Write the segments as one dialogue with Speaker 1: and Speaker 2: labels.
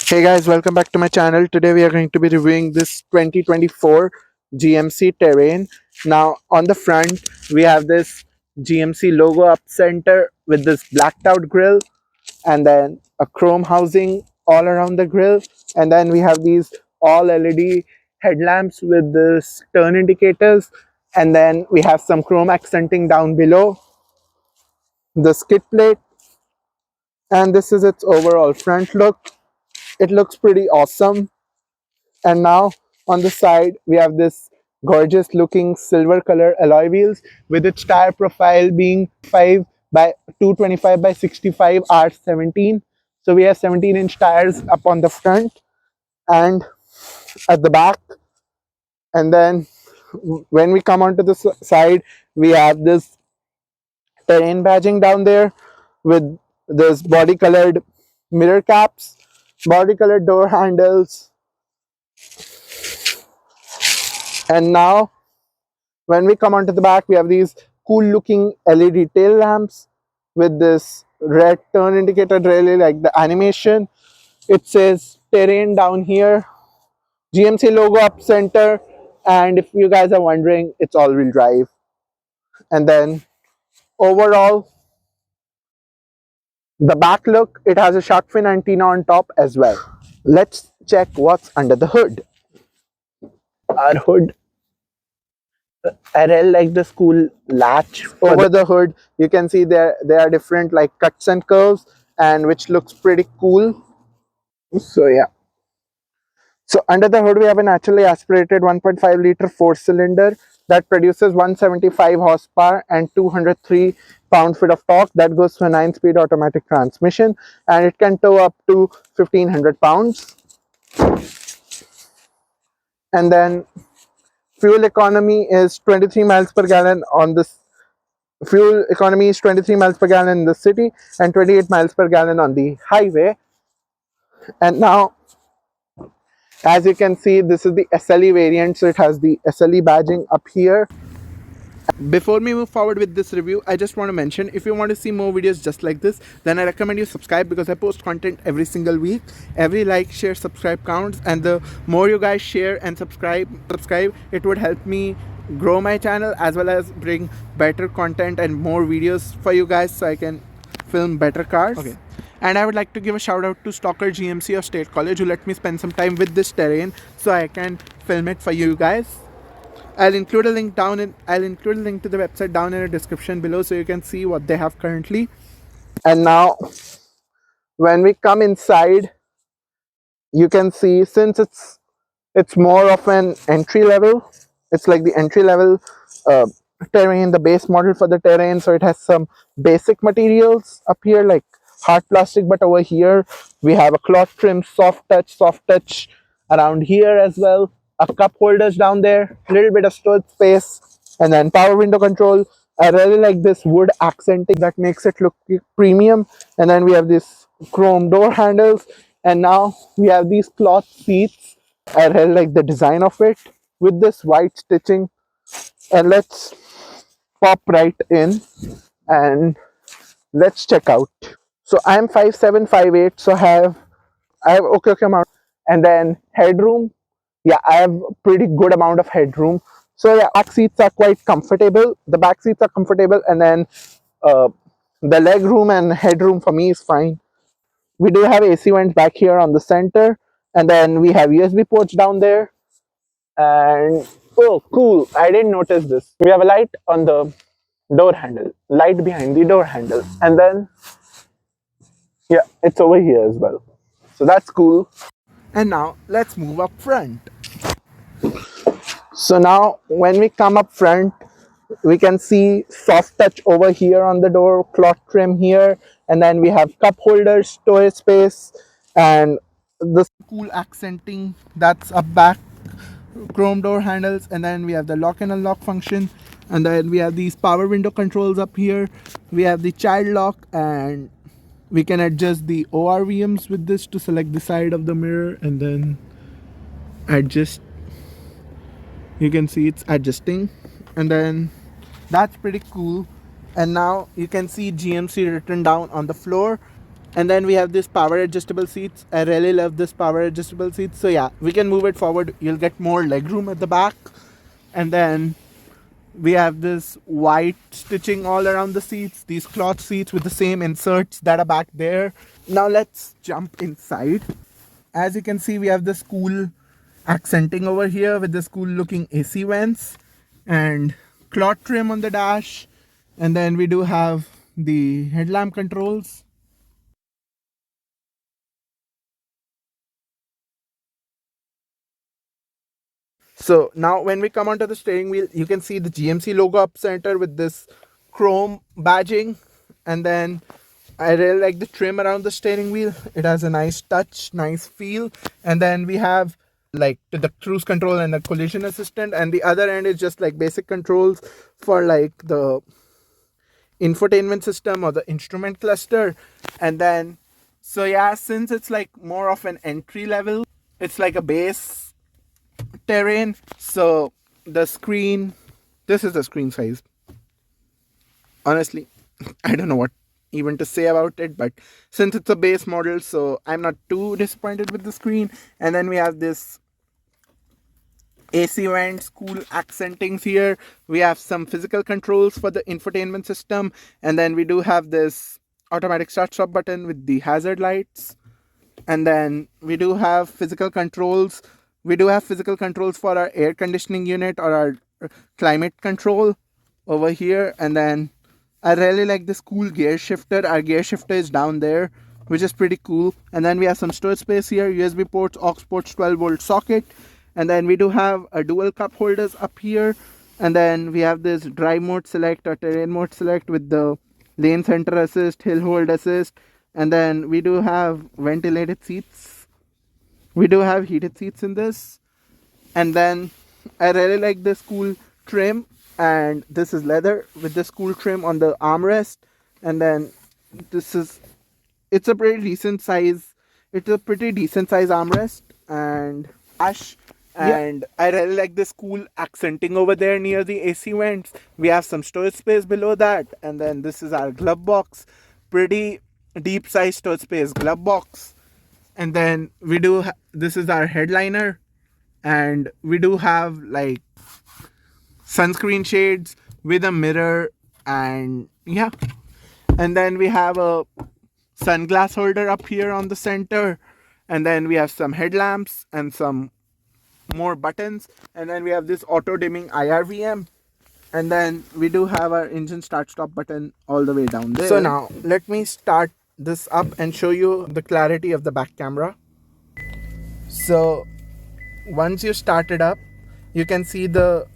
Speaker 1: Hey guys, welcome back to my channel. Today we are going to be reviewing this 2024 GMC Terrain. Now on the front we have this GMC logo up center with this blacked out grille and then a chrome housing all around the grille, and then we have these all LED headlamps with this turn indicators, and then we have some chrome accenting down below the skid plate, and this is its overall front look. It looks pretty awesome. And now on the side we have this gorgeous looking silver color alloy wheels with its tire profile being 5 by 225 by 65 R17. So we have 17-inch tires up on the front and at the back. And then when we come onto the side, we have this terrain badging down there with this body colored mirror caps, body colored door handles. And now when we come onto the back, we have these cool looking LED tail lamps with this red turn indicator, really like the animation. It says Terrain down here, GMC logo up center, and if you guys are wondering, it's all-wheel drive. And then overall, the back look, it has a shark fin antenna on top as well. Let's check what's under the hood. Our hood, I really like the cool latch over the hood. You can see there are different like cuts and curves, and which looks pretty cool. So yeah. So under the hood we have a naturally aspirated 1.5 liter 4-cylinder that produces 175 horsepower and 203 pound-feet of torque. That goes to a 9-speed automatic transmission, and it can tow up to 1500 pounds. And then fuel economy is 23 miles per gallon on this. Fuel economy is 23 miles per gallon in the city and 28 miles per gallon on the highway. And now, as you can see, this is the SLE variant, so it has the SLE badging up here. Before we move forward with this review, I just want to mention, if you want to see more videos just like this, then I recommend you subscribe, because I post content every single week. Every like, share, subscribe counts, and the more you guys share and subscribe, it would help me grow my channel as well as bring better content and more videos for you guys, so I can film better cars. Okay. And I would like to give a shout out to Stalker GMC of State College, who let me spend some time with this terrain so I can film it for you guys. I'll include a link to the website down in the description below, so you can see what they have currently. And now when we come inside, you can see, since it's more of an entry level, it's like the entry level terrain, the base model for the terrain, so it has some basic materials up here like hard plastic, but over here we have a cloth trim, soft touch around here as well, a cup holders down there, a little bit of storage space, and then power window control. I really like this wood accenting that makes it look premium. And then we have this chrome door handles, and now we have these cloth seats. I really like the design of it with this white stitching. And let's pop right in and let's check out. So I'm 5'7", 5'8", so I have okay amount. And then headroom, yeah, I have pretty good amount of headroom. So yeah, back seats are quite comfortable. The back seats are comfortable, and then the leg room and headroom for me is fine. We do have AC vents back here on the center, and then we have USB ports down there. And oh, cool! I didn't notice this. We have a light on the door handle, light behind the door handle, and then yeah, it's over here as well. So that's cool. And now let's move up front. So now when we come up front, we can see soft touch over here on the door, cloth trim here, and then we have cup holders, storage space, and this cool accenting that's up back, chrome door handles, and then we have the lock and unlock function, and then we have these power window controls up here. We have the child lock, and we can adjust the ORVMs with this to select the side of the mirror and then adjust. You can see it's adjusting, and then that's pretty cool. And now you can see GMC written down on the floor. And then we have this power adjustable seats. I really love this power adjustable seats. So yeah, we can move it forward. You'll get more legroom at the back. And then we have this white stitching all around the seats, these cloth seats with the same inserts that are back there. Now let's jump inside. As you can see, we have this cool accenting over here with this cool looking AC vents and cloth trim on the dash. And then we do have the headlamp controls. So now when we come onto the steering wheel, you can see the GMC logo up center with this chrome badging. And then I really like the trim around the steering wheel. It has a nice touch, nice feel. And then we have like the cruise control and the collision assistant. And the other end is just like basic controls for like the infotainment system or the instrument cluster. And then, so yeah, since it's like more of an entry level, it's like a base terrain. So the screen, this is the screen size. Honestly, I don't know what even to say about it, but since it's a base model, so I'm not too disappointed with the screen. And then we have this AC vents, cool accentings here. We have some physical controls for the infotainment system, and then we do have this automatic start stop button with the hazard lights. And then we do have physical controls. We do have physical controls for our air conditioning unit or our climate control over here. And then I really like this cool gear shifter. Our gear shifter is down there, which is pretty cool. And then we have some storage space here, USB ports, aux ports, 12-volt socket. And then we do have a dual cup holders up here. And then we have this drive mode select or terrain mode select with the lane center assist, hill hold assist. And then we do have ventilated seats. We do have heated seats in this. And then I really like this cool trim. And this is leather with this cool trim on the armrest. And then this is, it's a pretty decent size. It's a pretty decent size armrest and ash. And yeah, I really like this cool accenting over there near the AC vents. We have some storage space below that. And then this is our glove box. Pretty deep size storage space glove box. And then we do, this is our headliner. And we do have like sunscreen shades with a mirror, and yeah. And then we have a sunglass holder up here on the center. And then we have some headlamps and some more buttons. And then we have this auto dimming IRVM. And then we do have our engine start stop button all the way down there. So now let me start this up and show you the clarity of the back camera. So once you start it up, you can see the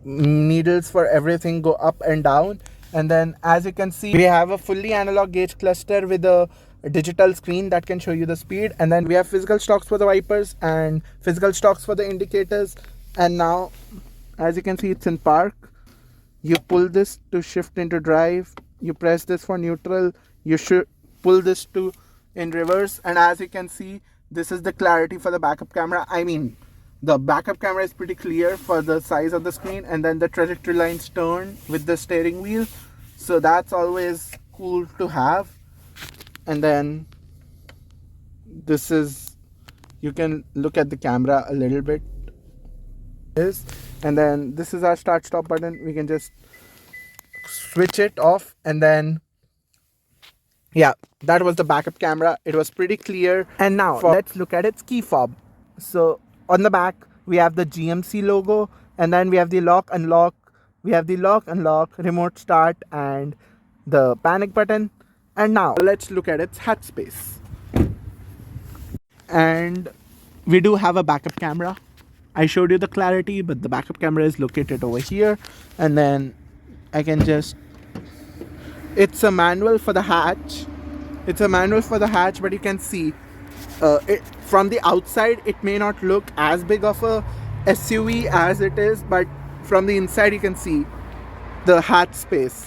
Speaker 1: needles for everything go up and down. And then as you can see, we have a fully analog gauge cluster with a digital screen that can show you the speed. And then we have physical stocks for the wipers and physical stocks for the indicators. And now as you can see, it's in park. You pull this to shift into drive, you press this for neutral, you should pull this to in reverse. And as you can see, this is the clarity for the backup camera. I mean, the backup camera is pretty clear for the size of the screen. And then the trajectory lines turn with the steering wheel, so that's always cool to have. And then this is, you can look at the camera a little bit. And then this is our start stop button. We can just switch it off. And then yeah, that was the backup camera. It was pretty clear. And now let's look at its key fob. So on the back we have the GMC logo, and then we have the lock unlock, remote start, and the panic button. And now let's look at its hatch space. And we do have a backup camera. I showed you the clarity, but the backup camera is located over here. And then I can just, it's a manual for the hatch. But you can see it from the outside. It may not look as big of a SUV as it is, but from the inside you can see the hatch space.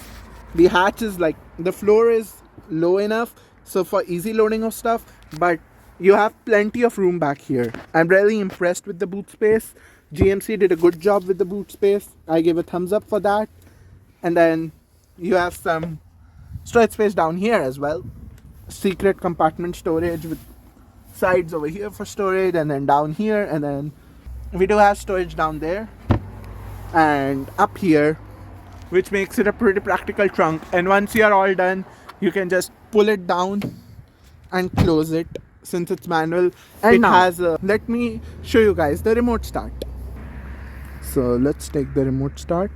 Speaker 1: The hatch is like, the floor is low enough so for easy loading of stuff, but you have plenty of room back here. I'm really impressed with the boot space. GMC did a good job with the boot space. I give a thumbs up for that. And then you have some storage space down here as well. Secret compartment storage with sides over here for storage, and then down here, and then we do have storage down there and up here, which makes it a pretty practical trunk. And once you are all done, you can just pull it down and close it. Since it's manual, and it has let me show you guys the remote start. So let's take the remote start.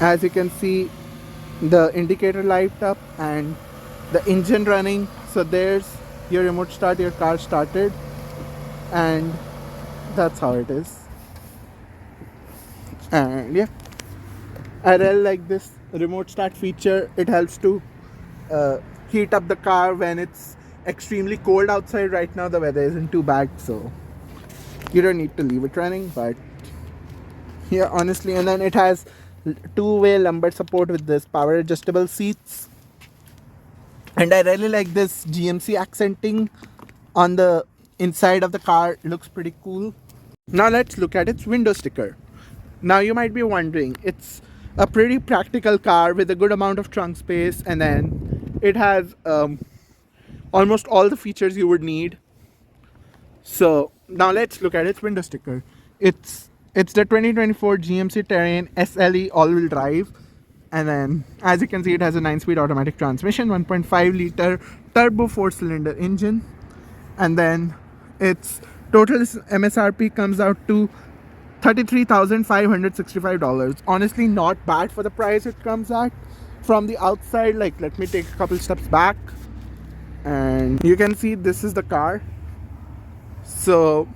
Speaker 1: As you can see, the indicator light up and the engine running. So there's your remote start, your car started, and that's how it is. And yeah, I really like this remote start feature. It helps to heat up the car when it's extremely cold outside. Right now the weather isn't too bad, so you don't need to leave it running. But yeah, honestly, and then it has two-way lumbar support with this power adjustable seats, and I really like this GMC accenting on the inside of the car. It looks pretty cool. Now let's look at its window sticker. Now you might be wondering, it's a pretty practical car with a good amount of trunk space, and then it has almost all the features you would need. So now let's look at its window sticker. It's the 2024 GMC Terrain SLE all-wheel drive, and then as you can see, it has a 9-speed automatic transmission, 1.5 liter turbo 4-cylinder engine, and then its total MSRP comes out to $33,565. Honestly, not bad for the price it comes at from the outside. Like, let me take a couple steps back, and you can see this is the car. So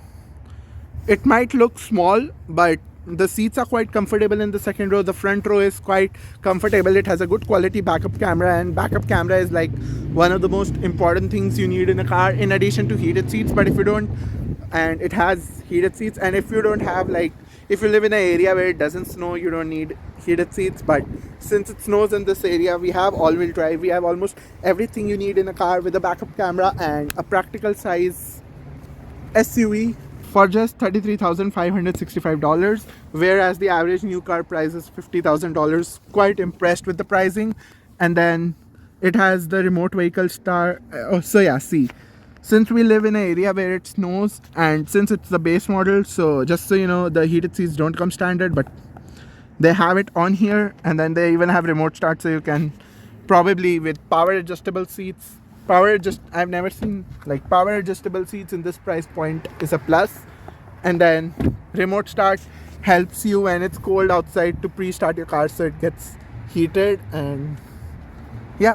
Speaker 1: it might look small, but the seats are quite comfortable in the second row. The front row is quite comfortable. It has a good quality backup camera, and backup camera is like one of the most important things you need in a car, in addition to heated seats. But if you don't, and it has heated seats, and if you don't have, like, if you live in an area where it doesn't snow, you don't need heated seats. But since it snows in this area, we have all-wheel drive. We have almost everything you need in a car with a backup camera and a practical size SUV for just $33,565, whereas the average new car price is $50,000. Quite impressed with the pricing. And then it has the remote vehicle start. So yeah, see, since we live in an area where it snows, and since it's the base model, so just so you know, the heated seats don't come standard, but they have it on here. And then they even have remote start, so you can probably, with power adjustable seats, I've never seen like power adjustable seats in this price point is a plus. And then remote start helps you when it's cold outside to pre-start your car so it gets heated. And yeah,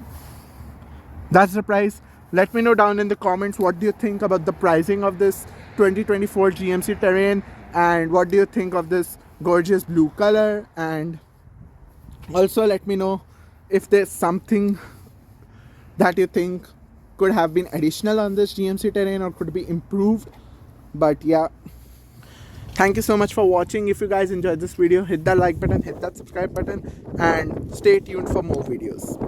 Speaker 1: that's the price. Let me know down in the comments, what do you think about the pricing of this 2024 GMC Terrain, and what do you think of this gorgeous blue color. And also let me know if there's something that you think could have been additional on this GMC Terrain or could be improved. But yeah, thank you so much for watching. If you guys enjoyed this video, hit that like button, hit that subscribe button, and stay tuned for more videos.